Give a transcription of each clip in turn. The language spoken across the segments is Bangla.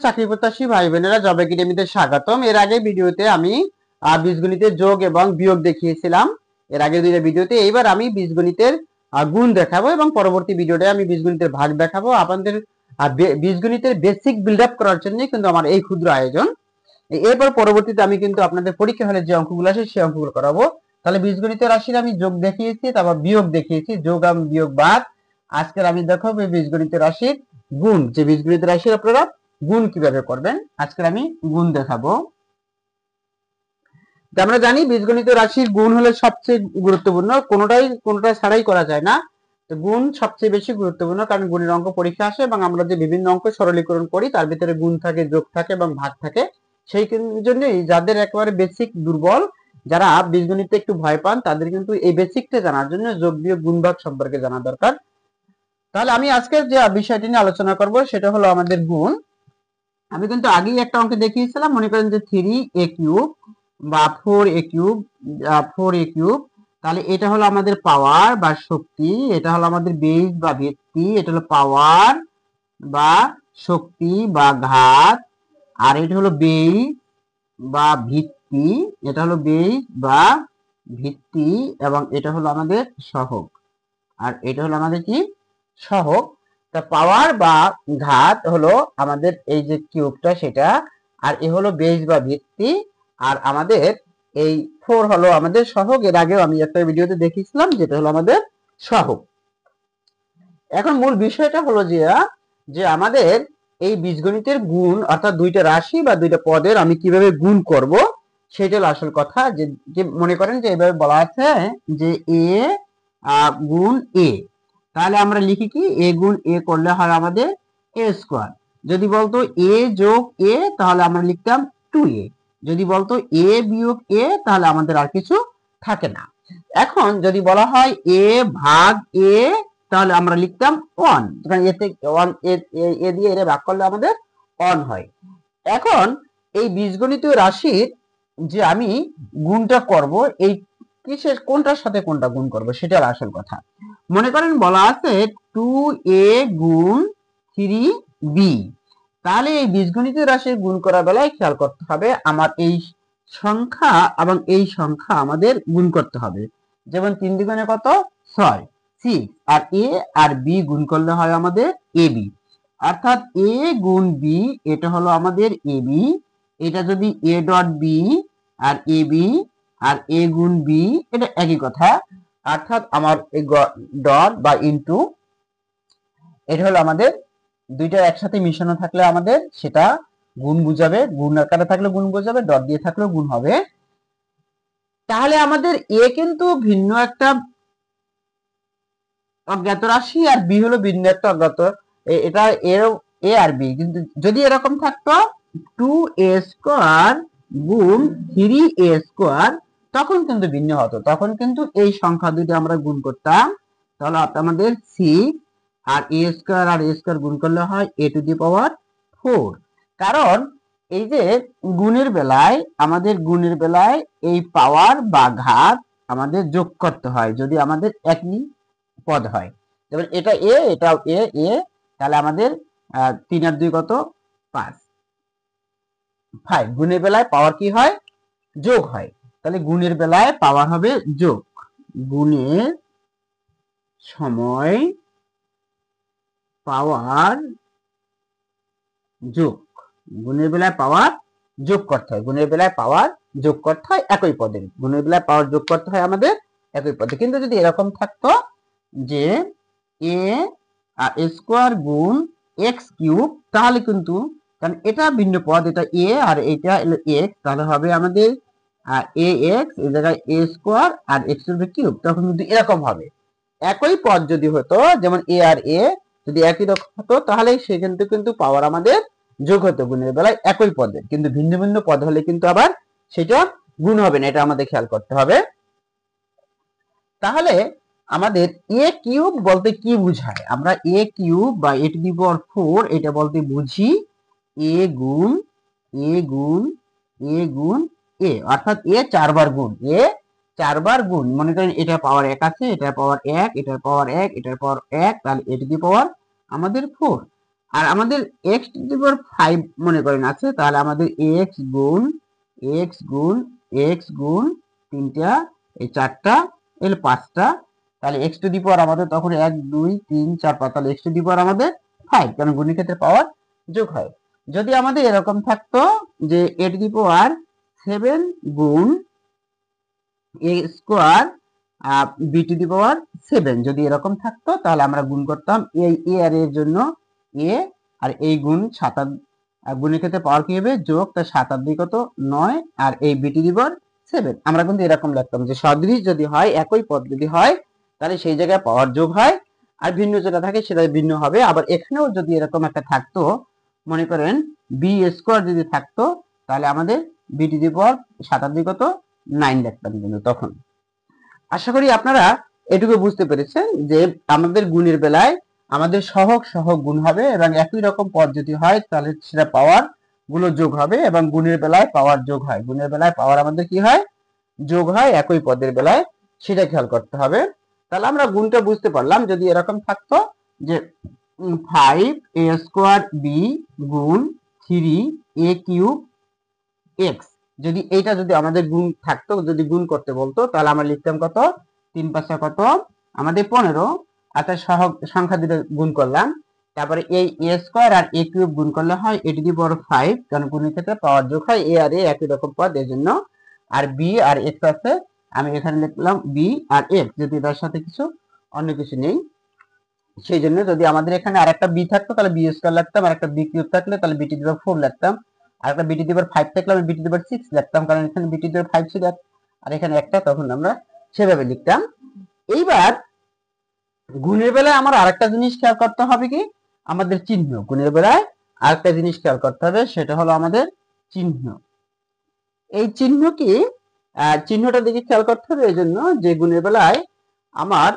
চাকরি প্রত্যাশী ভাই বোনেরা, জব একাডেমিতে স্বাগতম। এর আগে ভিডিওতে আমি বীজগণিতের যোগ এবং বিয়োগ দেখিয়েছিলাম এর আগে দুইটা ভিডিওতে। এইবার আমি বীজগণিতের গুণ দেখাবো এবং পরবর্তী ভিডিওতে আমি বীজগণিতের ভাগ দেখাবো। আপনাদের বীজগণিতের বেসিক বিল্ড আপ করার জন্য কিন্তু আমার এই ক্ষুদ্র আয়োজন। এরপর পরবর্তীতে আমি কিন্তু আপনাদের পরীক্ষা হলে যে অঙ্কগুলো আসে সেই অঙ্কগুলো করাবো। তাহলে বীজগণিতের রাশির আমি যোগ দেখিয়েছি, তারপর বিয়োগ দেখিয়েছি, যোগ এবং বিয়োগ বাদ। আজকের আমি দেখাবো বীজগণিতের রাশির গুণ, যে বীজগণিতের রাশির আপনারা গুণ কিভাবে করবেন আজকে আমি গুণ দেখাবো। আমরা জানি বীজগণিত রাশির গুণ হলো সবচেয়ে গুরুত্বপূর্ণ, কোনোটা ছাড়াই করা যায় না। তো গুণ সবচেয়ে বেশি গুরুত্বপূর্ণ, কারণ গুণের অঙ্ক পরীক্ষা আসে এবং আমরা যে বিভিন্ন অঙ্ক সরলীকরণ করি তার ভিতরে গুণ থাকে, যোগ থাকে এবং ভাগ থাকে। সেই জন্যই যাদের একেবারে বেসিক দুর্বল, যারা বীজগণিতে একটু ভয় পান, তাদের কিন্তু এই বেসিকটা জানার জন্য যোগ বিয়োগ গুণ ভাগ সম্পর্কে জানা দরকার। তাহলে আমি আজকের যে বিষয়টি নিয়ে আলোচনা করব সেটা হলো আমাদের গুণ। আমি কিন্তু আগেই একটা অঙ্ক দেখিয়েছিলাম, মনে করেন যে 3a কিউব বা 4a কিউব, 4a কিউব। তাহলে এটা হলো আমাদের পাওয়ার বা শক্তি, এটা হলো আমাদের বেস বা ভিত্তি, এটা হলো পাওয়ার বা শক্তি বা ঘাত, আর এটা হলো বেস বা ভিত্তি, এটা হলো বেস বা ভিত্তি, এবং এটা হলো আমাদের সহগ, আর এটা হলো আমাদের কি সহগ। তা পাওয়ার বা ঘাত হলো আমাদের এই যে কিউবটা সেটা, আর এ হলো বেস বা ভিত্তি, আর আমাদের এই 4 হলো আমাদের সহগ। এর আগেও আমি একটা ভিডিওতে দেখিয়েছিলাম যেটা হলো আমাদের সহগ। এখন মূল বিষয়টা হলো যে আমাদের এই বীজগণিতের গুণ, অর্থাৎ দুইটা রাশি বা দুইটা পদের আমি কিভাবে গুণ করব সেটা হলো আসল কথা। যে মনে করেন যে এইভাবে বলা আছে যে এ গুণ এ, তাহলে আমরা লিখি কি এ গুণ এ করলে হয় আমাদের এ স্কোয়ার। যদি বলতো এ যোগ এ তাহলে আমরা লিখতাম 2a। যদি বলতো এ বিয়োগ এ তাহলে আমাদের আর কিছু থাকে না। এখন যদি বলা হয় এ ভাগ এ তাহলে আমরা লিখতাম 1, কারণ এতে 1 এ দিয়ে এর ভাগ করলে আমাদের 1 হয়। এখন এই বীজগণিতীয় রাশির যে আমি গুণটা করব, এই কিসের কোনটার সাথে কোনটা গুণ করব সেটার আসল কথা। মনে করেন বলা আছে 2a গুণ 3b, তাহলে এই বীজগণিতীয় রাশির গুণ করার বেলায় খেয়াল করতে হবে আমার এই সংখ্যা এবং এই সংখ্যা আমাদের গুণ করতে হবে। যেমন 3 দুগুণে কত 6, 6, আর a আর b গুণ করলে হয় আমাদের ab, অর্থাৎ a গুণ b এটা হলো আমাদের ab। এটা যদি a ডট b আর ab আর a গুণ b এটা একই কথা, অর্থাৎ আমার এই ডট বা ইনটু এটা হলো আমাদের দুইটা একসাথে মিশানো থাকলে আমাদের সেটা গুণ বুঝাবে, গুণ আকারে থাকলে গুণ বোঝাবে, ডট দিয়ে থাকলেও গুণ হবে। তাহলে আমাদের এ কিন্তু ভিন্ন একটা অজ্ঞাত রাশি আর বি হলো ভিন্ন একটা অজ্ঞাত, এটা এ আর বি। কিন্তু যদি এরকম থাকতো 2a স্কয়ার গুণ 3a স্কয়ার তখন কিন্তু ভিন্ন হতো, তখন কিন্তু এই সংখ্যা দুটো আমরা গুণ করতাম, তাহলে আমাদের 6 আর a স্কয়ার আর a স্কয়ার গুণ করলে হয় a টু দি পাওয়ার 4। কারণ এই যে গুণের বেলায় এই পাওয়ার বা ঘাত আমাদের যোগ করতে হয় যদি আমাদের একই পদ হয়। যেমন এটা এ এটাও এ এ, তাহলে আমাদের 3 আর 2 কত 5, গুণের বেলায় পাওয়ার কি হয় যোগ হয়। তাহলে গুণের বেলায় পাওয়ার হবে যোগ, গুণের সময় পাওয়ার যোগ, গুণের বেলায় পাওয়ার যোগ করতে হয়, গুণের বেলায় পাওয়ার যোগ করতে হয় একই পদে, গুণের বেলায় পাওয়ার যোগ করতে হয় আমাদের একই পদে। কিন্তু যদি এরকম থাকতো যে এ স্কোয়ার গুণ এক্স কিউব, তাহলে কিন্তু কারণ এটা ভিন্ন পদ, এটা এ আর এটা এক্স, তাহলে হবে আমাদের এ এক্স এই জায়গায় এ স্কোয়ার আর এক্স এর কিউব, তখন কিন্তু এরকম হবে। একই পদ যদি হতো, যেমন এ আর এ যদি একই রকম হতো তাহলে সেখান থেকে কিন্তু পাওয়ার আমাদের যোগ হতো গুণের বেলায় একই পদে, কিন্তু ভিন্ন ভিন্ন পদ হলে কিন্তু আবার সেটা গুণ হবে না, এটা আমাদের খেয়াল করতে হবে। তাহলে আমাদের এ কিউব বলতে কি বুঝায়, আমরা এ কিউব বা এ টু দি পাওয়ার 4 এটা বলতে বুঝি এ গুণ এ গুণ এ গুণ এ, অর্থাৎ এ 4 বার গুণ, এ 4 বার গুণ। মনে করেন এটা পাওয়ার 1 আছে, এটার পাওয়ার 1, এটার পাওয়ার 1, এটার পাওয়ার 1, তাহলে এ টু দি পাওয়ার আমাদের 4। আর আমাদের x টু দি পাওয়ার 5 মনে করেন আছে, তাহলে আমাদের x গুণ x গুণ x গুণ 3টা, এই 4টা, এর 5টা, তাহলে x টু দি পাওয়ার আমাদের তখন 1 2 3 4 5, তাহলে x টু দি পাওয়ার আমাদের 5, কারণ গুণের ক্ষেত্রে পাওয়ার যোগ হয়। যদি আমাদের এরকম থাকতো যে a টু দি পাওয়ার 7 গুণ a square b to the power 7, যদি এরকম থাকতো তাহলে আমরা গুণ করতাম এই a আর এর জন্য a, আর এই গুণ 7 গুণের ক্ষেত্রে পাওয়ার কি হবে যোগ, তার 7 আর 2 কত 9, আর এই b টু দি পাওয়ার 7 আমরা কিন্তু এরকম লিখতাম যে সদৃশ যদি হয়, একই পদ যদি হয় তাহলে সেই জায়গায় পাওয়ার যোগ হয়, আর ভিন্ন যেটা থাকে সেটা ভিন্ন হবে। আবার এখানেও যদি এরকম একটা থাকতো, মনে করেন b স্কয়ার যদি থাকতো, তাহলে আমাদের b টু দি পাওয়ার 7 আর 2 কত 9 লিখতাম কিন্তু তখন। আশা করি আপনারা এটুকু বুঝতে পেরেছেন যে আমাদের গুণের বেলায় আমাদের সহগ সহগ গুণ হবে, এবং একই রকম পদ যদি হয় তাহলে সেটা পাওয়ার গুলো যোগ হবে, এবং গুণের বেলায় পাওয়ার যোগ হয়। গুণের বেলায় পাওয়ার আমাদের কি হয় যোগ হয়, একই পদের বেলায় সেটা খেয়াল করতে হবে। তাহলে আমরা গুণটা বুঝতে পারলাম। যদি এরকম থাকতো যে 5a স্কয়ার b গুণ 3a কিউব x, যদি এইটা যদি আমাদের গুণ থাকতো, যদি গুণ করতে বলতো, তাহলে আমরা লিখতাম কত 3 5 কত আমাদের 15, অর্থাৎ সহগ সংখ্যা দুটো গুণ করলাম, তারপরে এই a স্কয়ার আর a কিউব গুণ করলে হয় a টু দি পাওয়ার 5, কারণ গুণের ক্ষেত্রে পাওয়ার যোগ হয়, a আর a একই রকম পদ এর জন্য, আর b আর x আছে, আমি এখানে লিখলাম b আর x, যদি তার সাথে কিছু অন্য কিছু নেই সেই জন্য। যদি আমাদের এখানে আরেকটা b থাকতো তাহলে b স্কয়ার লিখতাম, আর একটা b কিউব থাকলে তাহলে b টু দি পাওয়ার 4 লিখতাম, আর একটা b টু দি পাওয়ার 5 থাকলে আমি b টু দি পাওয়ার 6 লিখতাম, কারণ এখানে b টু দি পাওয়ার 5 ছিল আর এখানে একটা, তখন আমরা সেভাবে লিখতাম। এইবার গুণের বেলায় আমার আরেকটা জিনিস খেয়াল করতে হবে, কি আমাদের চিহ্ন। গুণের বেলায় আরেকটা জিনিস খেয়াল করতে হবে, সেটা হলো আমাদের চিহ্ন। এই চিহ্ন কি চিহ্নটার দিকে খেয়াল করতে হবে, এই জন্য যে গুণের বেলায় আমার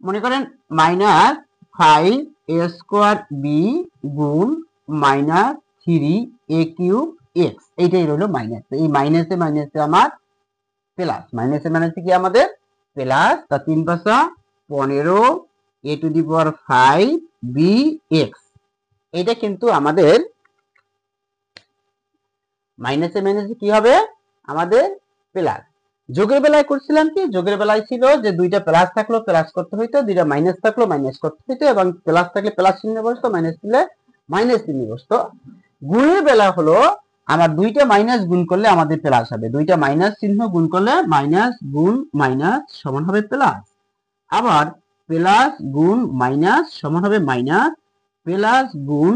মনে করেন -5a স্কয়ার b গুণ -3a কিউব x, এইটাই রইলো মাইনাস। এই মাইনাসে মাইনাসে আমার প্লাস, মাইনাসে মাইনাসে কি আমাদের প্লাস, তা 3 5 15 a to the power 5 b x, এটা কিন্তু আমাদের মাইনাসে মাইনাসে কি হবে আমাদের প্লাস। যোগের বেলায় করছিলাম কি, যোগের বেলায় ছিল যে দুইটা প্লাস থাকলো প্লাস করতে হইতো, দুইটা মাইনাস থাকলো মাইনাস করতে হইতো, এবং প্লাস থাকলে প্লাস চিহ্ন বসতো, মাইনাস দিলে মাইনাস চিহ্ন বসতো। গুণের বেলা হলো আমার দুইটা মাইনাস গুণ করলে আমাদের প্লাস হবে, দুইটা মাইনাস চিহ্ন গুণ করলে মাইনাস গুণ মাইনাস সমান হবে প্লাস, আবার প্লাস গুণ মাইনাস সমান হবে মাইনাস, প্লাস গুণ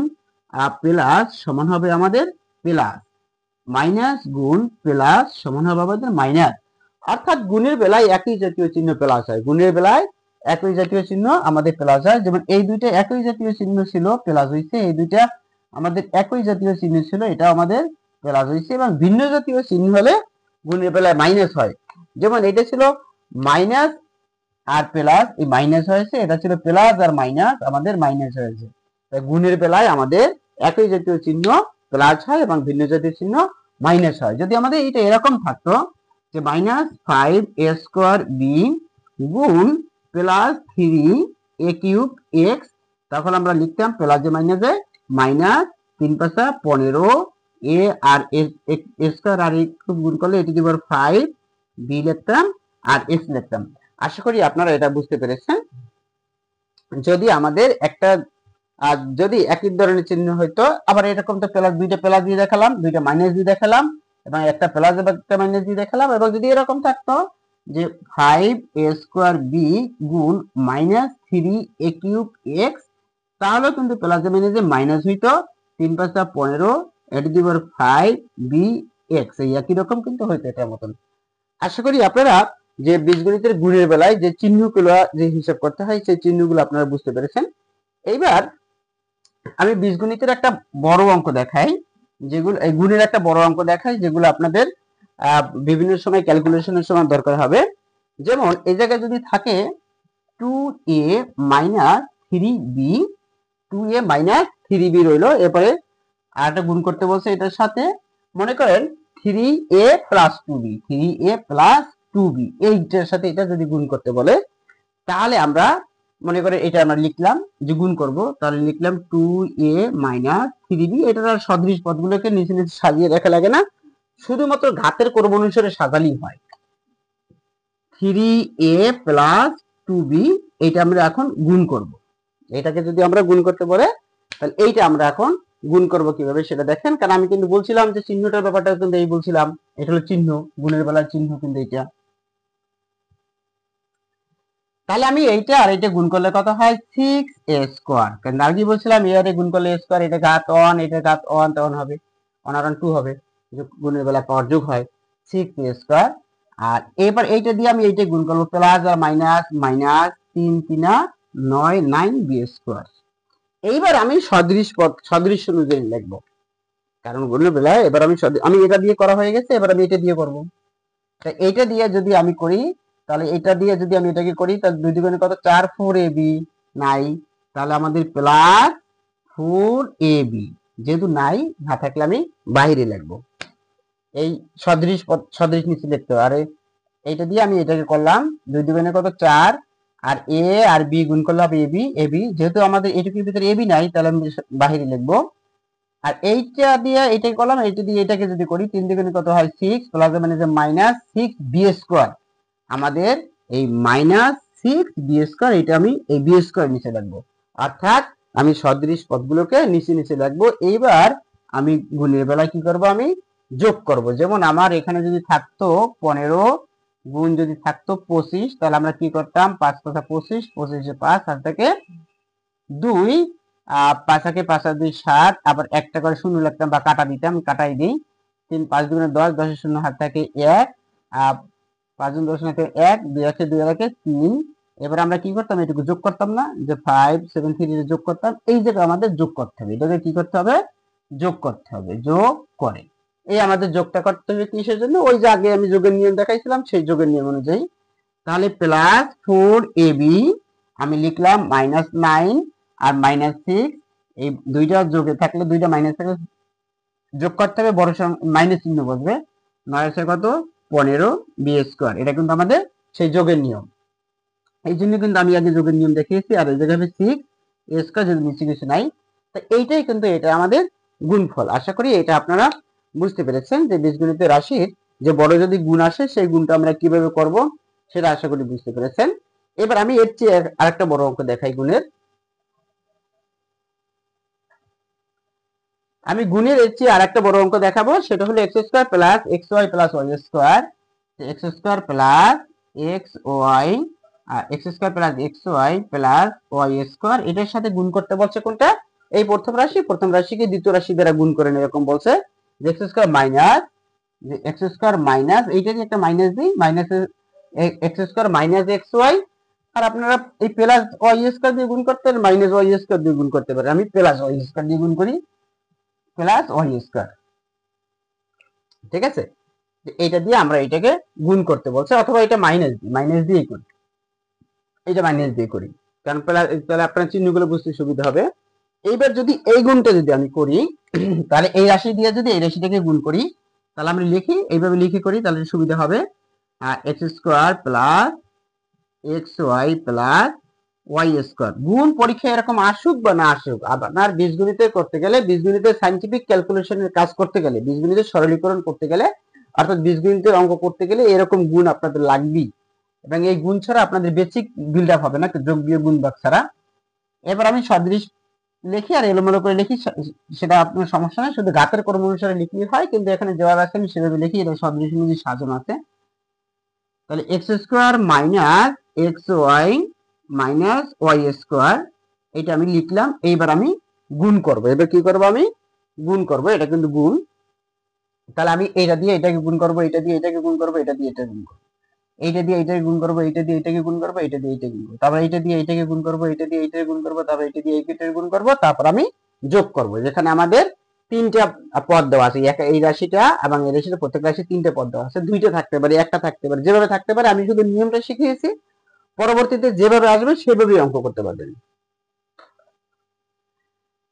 প্লাস সমান হবে আমাদের প্লাস, মাইনাস গুণ প্লাস সমান হবে আমাদের মাইনাস। অর্থাৎ গুণের বেলায় একই জাতীয় চিহ্ন প্লাস হয়, গুণের বেলায় একই জাতীয় চিহ্ন আমাদের প্লাস হয়। যেমন এই দুইটা একই জাতীয় চিহ্ন ছিল প্লাস হয়েছে, এই দুইটা আমাদের একই জাতীয় চিহ্ন ছিল, এটা আমাদের প্লাস হয়েছে, এবং ভিন্ন জাতীয় চিহ্ন হলে গুণের বেলায় মাইনাস হয়। যেমন এটা ছিল মাইনাস আর প্লাস, এই মাইনাস হয়েছে, এটা ছিল প্লাস আর মাইনাস, আমাদের মাইনাস হয়েছে। গুণের বেলায় আমাদের একই জাতীয় চিহ্ন প্লাস হয় এবং ভিন্ন জাতীয় চিহ্ন মাইনাস হয়। যদি আমাদের এটা এরকম থাকতো যে -5a স্কয়ার b গুণ +3a কিউব x, তখন আমরা লিখতাম প্লাস এ মাইনাসে মাইনাস 3 5 15 a আর a স্কয়ার আর a কিউব গুণ করলে a to the power 5 b লিখতাম আর x লিখতাম। আশা করি আপনারা এটা বুঝতে পেরেছেন। যদি আমাদের একটা যদি একই ধরনের চিহ্ন হইতো, আবার এরকম তো প্লাস, দুইটা প্লাস দিয়ে দেখালাম, দুইটা মাইনাস দিয়ে দেখালাম, এবং একটা প্লাস এবং একটা মাইনাস দিয়ে দেখালাম, এবং যদি এরকম থাকতো যে 5a স্কয়ার b গুণ -3a কিউব x, তাহলে কিন্তু প্লাস মাইনাসে মাইনাস হইতো, 3 5 15 a to the power 5 b x, এই একই রকম কিন্তু হইতো এটার মতন। আশা করি আপনারা যে বীজগণিতের গুণের বেলায় যে চিহ্নগুলো যে হিসাব করতে হয় সেই চিহ্নগুলো আপনারা বুঝতে পেরেছেন। এইবার আমি বীজগণিতের একটা বড় অঙ্ক দেখাই, যেগুলো এই গুণের একটা বড় অঙ্ক দেখাই, যেগুলো আপনাদের বিভিন্ন সময় ক্যালকুলেশনের সময় দরকার হবে। যেমন এই জায়গায় যদি থাকে 2a minus 3b, 2a minus 3b রইলো, এরপরে আর একটা গুণ করতে বলছে এটার সাথে, মনে করেন 3a plus 2b, 3a plus 2b, এইটার সাথে এটা যদি গুণ করতে বলে, তাহলে আমরা মনে করে এটা আমরা লিখলাম যে গুণ করব, তাহলে লিখলাম 2a মাইনাস 3b। এটা আর সদৃশ পদগুলোকে নিচে নিচে সাজিয়ে রাখা লাগে না, শুধুমাত্র ঘাতের ক্রম অনুসারে সাজালেই হয়। 3a প্লাস 2b এটা আমরা এখন গুণ করব। এটাকে যদি আমরা গুণ করতে বলে তাহলে এইটা আমরা এখন গুণ করব কিভাবে সেটা দেখেন। কারণ আমি কিন্তু বলছিলাম যে চিহ্নটার ব্যাপারটা কিন্তু এই বলছিলাম, এটা হলো চিহ্ন, গুণের বেলার চিহ্ন কিন্তু এইটা। তাহলে আমি এইটা আর এইটা গুণ করলে কত হয় 6a স্কয়ার। কারণ আর কি বলছিলাম এ আর এ গুণ করলে a স্কয়ার, এটা ঘাত 1 এটা ঘাত 1 তখন হবে 1 আর 2 হবে, গুণের বেলা পাওয়ার যোগ হয় 6a স্কয়ার। আর এবার এইটা দিয়ে আমি এইটা গুণ করব, প্লাস আর মাইনাস, মাইনাস 3 3 9 9b স্কয়ার। এইবার আমি সদৃশ অনুযায়ী লিখবো, কারণ গুণের বেলায় এবার আমি এটা দিয়ে করা হয়ে গেছে, এবার আমি এটা দিয়ে করব। তাই এইটা দিয়ে যদি আমি করি, তাহলে এটা দিয়ে যদি আমি এটাকে করি তাহলে 2 দুগুণে কত 4 4ab নাই, তাহলে আমাদের প্লাস 4ab, যেহেতু নাই না থাকলে আমি বাইরে লিখবো। এই সদৃশ নিচে লিখতে হবে। আর এইটা দিয়ে আমি এটাকে করলাম 2 দুগুণে কত 4, আর a আর b গুণ করলে হবে ab, যেহেতু আমাদের এইটুকুর ভিতরে ab নাই তাহলে আমি বাইরে লিখবো। আর এইটা দিয়ে এটাকে করলাম, এইটা দিয়ে এটাকে যদি করি 3 দুগুণে কত হয় 6 প্লাস মানে যে মাইনাস 6b স্কয়ার। আমাদের এই মাইনাস 6b স্কয়ার, এটা আমি এই b স্কয়ার নিচে রাখবো, অর্থাৎ আমি সদৃশ পদগুলোকে নিচে নিচে রাখবো। এইবার আমি গুণের বেলায় কি করব, আমি যোগ করব। যেমন আমার এখানে যদি থাকতো 15 গুণ যদি থাকতো 25, তাহলে আমরা কি করতাম 5 5 25, 25 5 আর থেকে 2, 5 আর 5 আর 2 7, আবার একটা করে শূন্য লিখতাম বা কাটা দিতাম, কাটাই দিই 3 5 দুগুণে 10, 10 এর শূন্য হাত থাকে 1, 5 গুণ 10 থাকে 1, 2 আছে 2 রাখে 3। এবার আমরা কি করতাম, এটুকু যোগ করতাম না, যে 5 7 3 যোগ করতাম। এই জায়গায় আমাদের যোগ করতে হবে, এটাকে কি করতে হবে, যোগ করতে হবে। যোগ করে এই আমাদের যোগটা করতে হবে কিসের জন্য, ওই যে আগে আমি যোগের নিয়ম দেখাইছিলাম সেই যোগের নিয়ম অনুযায়ী। তাহলে প্লাস 4ab আমি লিখলাম মাইনাস 9 আর মাইনাস 6, এই দুইটা যোগে থাকলে দুইটা মাইনাস থাকলে যোগ করতে হবে, বড় মাইনাস চিহ্ন বসবে। 9 আছে কত 15b স্কয়ার, এটা কিন্তু আমাদের সেই যোগের নিয়ম। এই জন্য কিন্তু আমি আগে যোগের নিয়ম দেখিয়েছি। আর এই জায়গায় হবে 6a স্কয়ার, যদি নিচে কিছু নাই। তো এইটাই কিন্তু এটা আমাদের গুণফল। আশা করি এটা আপনারা বুঝতে পেরেছেন যে বীজগণিত রাশির যে বড় যদি গুণ আসে সেই গুণটা আমরা কিভাবে করব সেটা আশা করি বুঝতে পেরেছেন। এবার আমি এর চেয়ে আরেকটা বড় অঙ্ক দেখাই গুণের। আমি গুণের এর চেয়ে আরেকটা বড় অঙ্ক দেখাবো, সেটা হলো x square plus xy plus y square. x square plus xy x square plus xy plus y square, এটার সাথে গুণ করতে বলছে কোনটা, এই প্রথম রাশিকে দ্বিতীয় রাশি দ্বারা গুণ করেন এরকম বলছে। x square minus, x square minus এইটাকে একটা মাইনাস দিই, minus x square minus xy। আর আপনারা এই প্লাস y স্কয়ার দিয়ে গুণ করতে পারেন, মাইনাস y স্কয়ার দিয়ে গুণ করতে পারেন। আমি প্লাস y স্কয়ার দিয়ে গুণ করি, প্লাস y স্কয়ার। ঠিক আছে, এইটা দিয়ে আমরা এটাকে গুণ করতে বলছে, অথবা এটা মাইনাস দিয়েই করি, এটা মাইনাস দিয়ে করি, কারণ তাহলে আপনার চিহ্নগুলো বুঝতে সুবিধা হবে। এইবার যদি এই গুণটা যদি আমি করি, তাহলে এই রাশি দিয়ে যদি এই রাশিটাকে গুণ করি, তাহলে আমরা লিখি এইভাবে লিখে করি, তাহলে সুবিধা হবে। X square plus x y plus y square. গুণ পরীক্ষায় এরকম আসুক বা না আসুক, আপনার বীজগণিতে করতে গেলে, বীজগণিতের সাইন্টিফিক ক্যালকুলেশনের কাজ করতে গেলে, বীজগণিতের সরলীকরণ করতে গেলে, অর্থাৎ বীজগণিতের অঙ্ক করতে গেলে এরকম গুণ আপনাদের লাগবেই। এবং এই গুণ ছাড়া আপনাদের বেসিক বিল্ড আপ হবে না, যোগ বিয়োগ গুণ ভাগ ছাড়া। এবার আমি সদৃশ লিখি আর এলোমেলো করে লিখি, সেটা আপনার সমস্যা নেই, শুধু ঘাতের ক্রম অনুসারে লিখলেই হয়। কিন্তু এখানে যেভাবে আছে আমি সেভাবে লিখি, এটা সদৃশ অনুযায়ী সাজানো আছে। তাহলে x square minus x y minus y square, এটা আমি লিখলাম। এইবার আমি গুণ করব। এবার কি করব, আমি গুণ করব, এটা কিন্তু গুণ। তাহলে আমি এটা দিয়ে এটাকে গুণ করব, এটা দিয়ে এটাকে গুণ করব, এটা দিয়ে এটা গুণ করব, এইটা দিয়ে এটাকে গুণ করব, এইটা দিয়ে এটাকে গুণ করব, এটা দিয়ে এটাকে গুণ করব, তারপর এইটা দিয়ে এটাকে গুণ করব, এটা দিয়ে এটাকে গুণ করব, তারপর এটা দিয়ে এইটাকে গুণ করব, তারপর আমি যোগ করব। যেখানে আমাদের তিনটা পদ দেওয়া আছে, এই রাশিটা এবং এই রাশিটা, প্রত্যেক রাশি তিনটা পদ দেওয়া আছে, দুইটা থাকতে পারে, একটা থাকতে পারে, যেভাবে থাকতে পারে। আমি শুধু নিয়মটা শিখিয়েছি, পরবর্তীতে যেভাবে আসবে সেভাবেই অঙ্ক করতে পারবেন।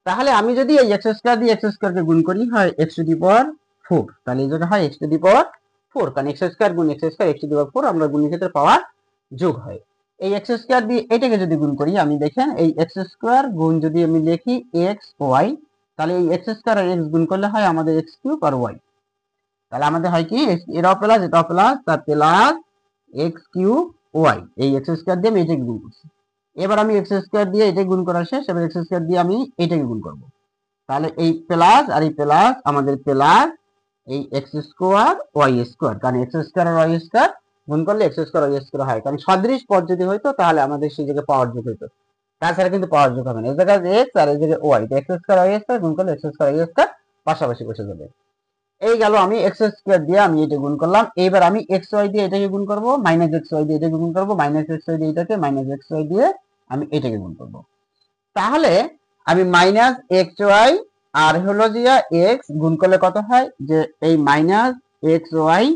তাহলে আমি যদি এই এক্স স্কয়ার দিয়ে এক্স স্কয়ারকে গুণ করি, হয় এক্স টু দি পাওয়ার 4, তাহলে এই জায়গায় হয় এক্স টু দি পাওয়ার 4, কারণ এক্স স্কয়ার গুণ x square x to the power 4, আমরা গুণের ক্ষেত্রে পাওয়ার যোগ হয়। এই এক্স স্কোয়ার দিয়ে এটাকে যদি গুণ করি, আমি দেখেন এই এক্স স্কোয়ার গুণ যদি আমি লিখি এক্স ওয়াই, তাহলে এই এক্স স্কোয়ার আর এক্স গুণ করলে হয় আমাদের এক্স কিউব আর ওয়াই। তাহলে আমাদের হয় কি এটাও প্লাস তার প্লাস এক্স কিউব ওয়াই। এই এক্স স্কোয়ার দিয়ে আমি এটাকে গুণ করছি। এবার আমি এক্স স্কোয়ার দিয়ে এটাকে গুণ করা শেষ, এবার এক্স স্কোয়ার দিয়ে আমি এটাকে গুণ করব। তাহলে এই প্লাস আর এই প্লাস আমাদের প্লাস এই এক্স স্কোয়ার ওয়াই স্কোয়ার, কারণ এক্স স্কোয়ার আর ওয়াই স্কোয়ার গুণ করলে এক্স স্কোয়ার ওয়াই স্কোয়ার হয়, কারণ সদৃশ পদ যদি হইতো তাহলে আমাদের সেই জায়গায় পাওয়ার যোগ হইতো, তাছাড়া কিন্তু পাওয়ার যোগ হবে না। এই জায়গায় এক্স আর এই জায়গায় y, x square y square গুণ করলে এক্স স্কোয়ার ওয়াই স্কোয়ার পাশাপাশি বসে যাবে। এই গেল আমি এক্স স্কোয়ার দিয়ে আমি এটা গুণ করলাম। এইবার আমি এক্স ওয়াই দিয়ে এটাকে গুণ করব, মাইনাস এক্স ওয়াই দিয়ে এটাকে গুণ করব, মাইনাস এক্স ওয়াই দিয়ে এটাকে, মাইনাস এক্স ওয়াই দিয়ে আমি এটাকে গুণ করব। তাহলে আমি মাইনাস এক্স ওয়াই আর হলো যে এক্স গুণ করলে কত হয়, যে এই মাইনাস এক্স ওয়াই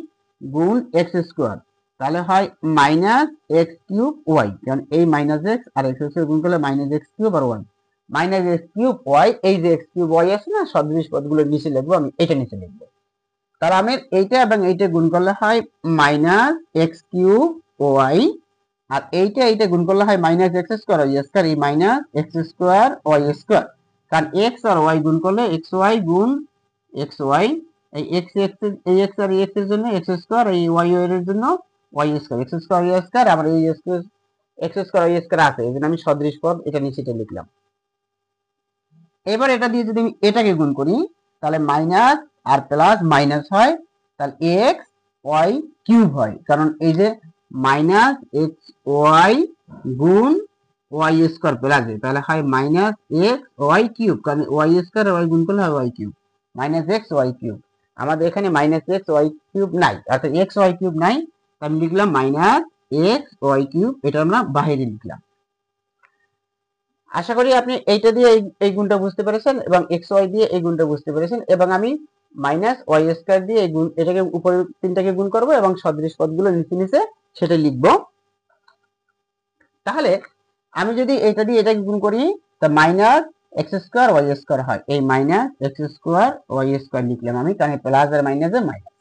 গুণ এক্স স্কোয়ার, তাহলে হয় মাইনাস এক্স কিউব ওয়াই, কারণ এই মাইনাস এক্স আর এক্স স্কোয়ার গুণ করলে মাইনাস এক্স কিউব আর y, minus x cube y. এই যে এক্স কিউব ওয়াই আছে না, সদৃশ পদগুলো নিচে লিখবো, আমি এটা নিচে লিখবো। তাহলে আমি এইটা এবং এইটা গুণ করলে হয় মাইনাস এক্স কিউব ওয়াই, আর এইটা গুণ করলে হয় minus x square y square, এই minus x square y square, কারণ এক্স আর ওয়াই গুণ করলে এক্স ওয়াই গুণ এক্স ওয়াই, এই এক্স এক্স এই এক্স আর এক্স এর জন্য এক্স স্কোয়ার, এই ওয়াই এর জন্য y square, x square y square, আবার এই এক্স স্কোয়ার ওয়াই স্কোয়ার আছে, এই জন্য আমি সদৃশ পদ এটা নিচেটা লিখলাম। এবার এটা দিয়ে যদি আমি এটাকে গুণ করি, তাহলে মাইনাস আর প্লাস মাইনাস হয়, তাহলে এক্স ওয়াই কিউব হয়, কারণ এই যে মাইনাস এক্স ওয়াই গুণ ওয়াই স্কোয়ার প্লাস, তাহলে হয় মাইনাস এক্স ওয়াই কিউব, কারণ ওয়াই স্কোয়ার ওয়াই গুণ করলে হয় y cube, minus x y cube. আমাদের এখানে মাইনাস এক্স ওয়াই কিউব নাই, অর্থাৎ এক্স ওয়াই কিউব নাই, আমি লিখলাম মাইনাস এক্স ওয়াই কিউব, এটা আমরা বাইরে লিখলাম। আশা করি আপনি এইটা দিয়ে এই গুণটা বুঝতে পেরেছেন এবং এক্স ওয়াই দিয়ে এই গুণটা বুঝতে পেরেছেন, এবং আমি মাইনাস ওয়াই স্কোয়ার দিয়ে এই গুণ, এটাকে উপরে তিনটাকে গুণ করব এবং সদৃশ পদগুলো নিচে নিচে সেটা লিখব। তাহলে আমি যদি এটা দিয়ে এটাকে গুণ করি, তা minus x square y square হয়, এই minus x square y square লিখলাম আমি, কারণ প্লাস আর মাইনাস এর মাইনাস।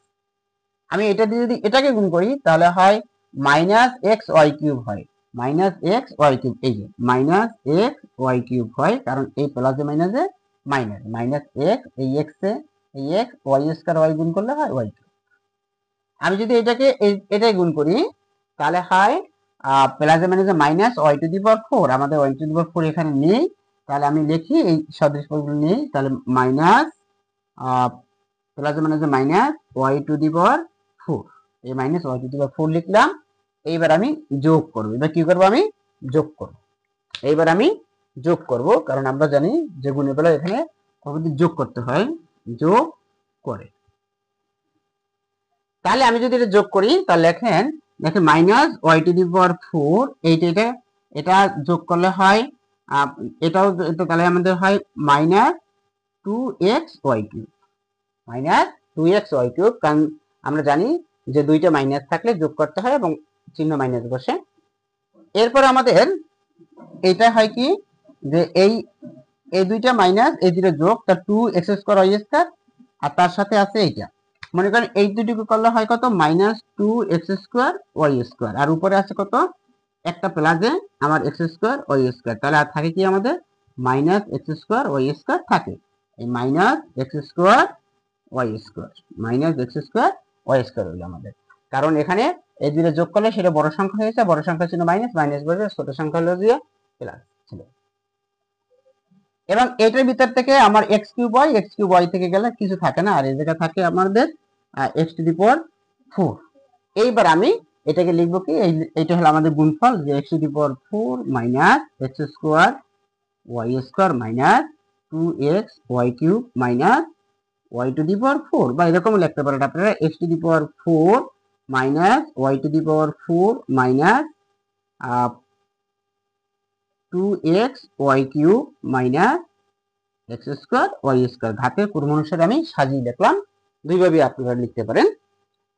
আমি এটা দিয়ে যদি এটাকে গুণ করি, তাহলে হয় মাইনাস এক্স ওয়াই কিউব হয়, মাইনাস এক্স ওয়াই কিউব, এই যে মাইনাস এক্স ওয়াই কিউব হয়, কারণ এই প্লাসে মাইনাসে মাইনাস, মাইনাস এক্স এই এক্স ওয়াই স্কোয়ার ওয়াই গুণ করলে হয় ওয়াই কিউব। আমি যদি এটাকে এটাই গুণ করি, তাহলে হয় প্লাসে মাইনাসে minus y to the power four, আমাদের y to the power four এখানে নেই, তাহলে আমি লিখি এই সদৃশ পদগুলো নেই, তাহলে মাইনাস প্লাসে মাইনাসে minus y to the power four, এই minus y to the power four লিখলাম। এইবার আমি যোগ করব, এবার কি করব, আমি যোগ করব। এইবার আমি যোগ করব, কারণ আমরা জানি যে গুণের বেলা এখানে যোগ করতে হয়, যোগ করে। তাহলে আমি যদি এটা যোগ করি, তাহলে দেখেন minus y to the power four, এইটা এটা যোগ করলে হয় এটাও, তাহলে আমাদের হয় minus two x y cube, minus two x y cube, কারণ আমরা জানি যে দুইটা মাইনাস থাকলে যোগ করতে হয় এবং চিহ্ন মাইনাস বসে। এরপর আমাদের এটা হয় কি, যে এই দুইটা মাইনাস এই দুটো যোগ, তার two x square y square, আর তার সাথে আছে এইটা, মনে করেন এই দুটিকে করলে হয় কত, minus two x square y square, আর উপরে আছে কত একটা প্লাসে আমার এক্স স্কোয়ার ওয়াই স্কোয়ার, তাহলে আর থাকে কি আমাদের minus x square y square থাকে, এই minus x square y square, minus x square y square হলো আমাদের, কারণ এখানে এই দুটো যোগ করলে সেটা বড় সংখ্যা হয়েছে, বড় সংখ্যা ছিল মাইনাস, মাইনাস বসে ছোট সংখ্যা হলো দিয়ে প্লাস ছিল। এবং এটার ভিতর থেকে আমার এক্স কিউব ওয়াই থেকে গেলে কিছু থাকে না, আর এই জায়গা থাকে আমাদের x to the power four. এইবার আমি এটাকে লিখবো কি, এইটা হলো আমাদের গুণফল, যে x to the power four minus x square y square minus two x y cube minus y to the power four, বা এরকম লিখতে পারেন আপনারা x to the power four minus y to the power four minus two x y cube minus x square y square, ঘাতের ক্রম অনুসারে আমি সাজিয়ে লিখলাম, দুইভাবে আপনারা লিখতে পারেন।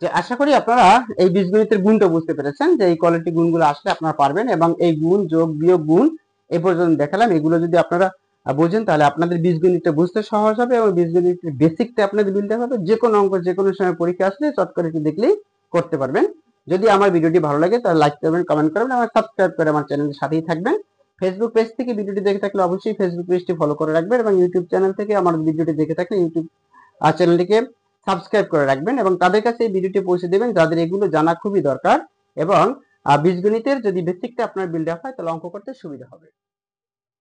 যে আশা করি আপনারা এই বীজগণিতের গুণটা বুঝতে পেরেছেন, যে এই কোয়ালিটি গুণগুলো আসলে আপনারা পারবেন, এবং এই গুণ যোগ বিয়োগ গুণ এই পর্যন্ত দেখালাম, এগুলো যদি আপনারা বোঝেন তাহলে আপনাদের বীজগণিতটা বুঝতে সহজ হবে, এবং বীজগণিতের বেসিকটা আপনাদের মিলতে হবে, যে কোনো অঙ্ক যে কোনো সময় পরীক্ষা আসলে চট করে একটু দেখলেই করতে পারবেন। যদি আমার ভিডিওটি ভালো লাগে তাহলে লাইক করবেন, কমেন্ট করবেন এবং সাবস্ক্রাইব করে আমার চ্যানেলের সাথেই থাকবেন। ফেসবুক পেজ থেকে ভিডিওটি দেখে থাকলে অবশ্যই ফেসবুক পেজটি ফলো করে রাখবেন এবং ইউটিউব চ্যানেল থেকে আমার ভিডিওটি দেখে থাকলে ইউটিউব চ্যানেলটিকে সাবস্ক্রাইব করে রাখবেন এবং তাদের কাছে এই ভিডিওটি পৌঁছে দেবেন যাদের এগুলো জানা খুবই দরকার এবং বীজগণিতের যদি বেসিকটা আপনার বিল্ড আপ হয় তাহলে অঙ্ক করতে সুবিধা হবে।